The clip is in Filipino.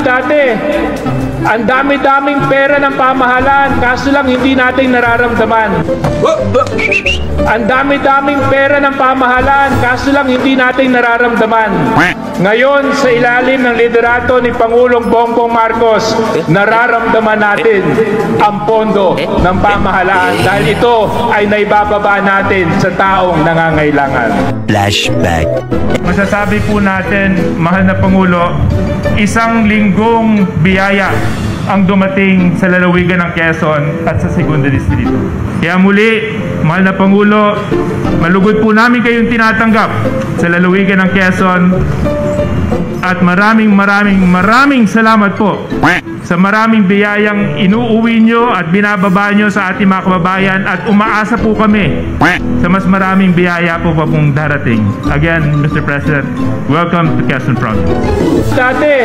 Dati, ang dami-daming pera ng pamahalaan, kaso lang hindi natin nararamdaman. Ang dami-daming pera ng pamahalaan, kaso lang hindi natin nararamdaman. Ngayon, sa ilalim ng liderato ni Pangulong Bongbong Marcos, nararamdaman natin ang pondo ng pamahalaan dahil ito ay naibababa natin sa taong nangangailangan. Flashback. Masasabi po natin, mahal na Pangulo, isang linggong biyaya ang dumating sa lalawigan ng Quezon at sa Segunda Distrito. Kaya muli, mahal na Pangulo, malugod po namin kayong tinatanggap sa lalawigan ng Quezon at maraming salamat po sa maraming biyayang inuuwi nyo at binababa nyo sa ating mga kababayan at umaasa po kami sa mas maraming biyaya po pa pong darating. Again, Mr. President, welcome to Quezon Province. Dati,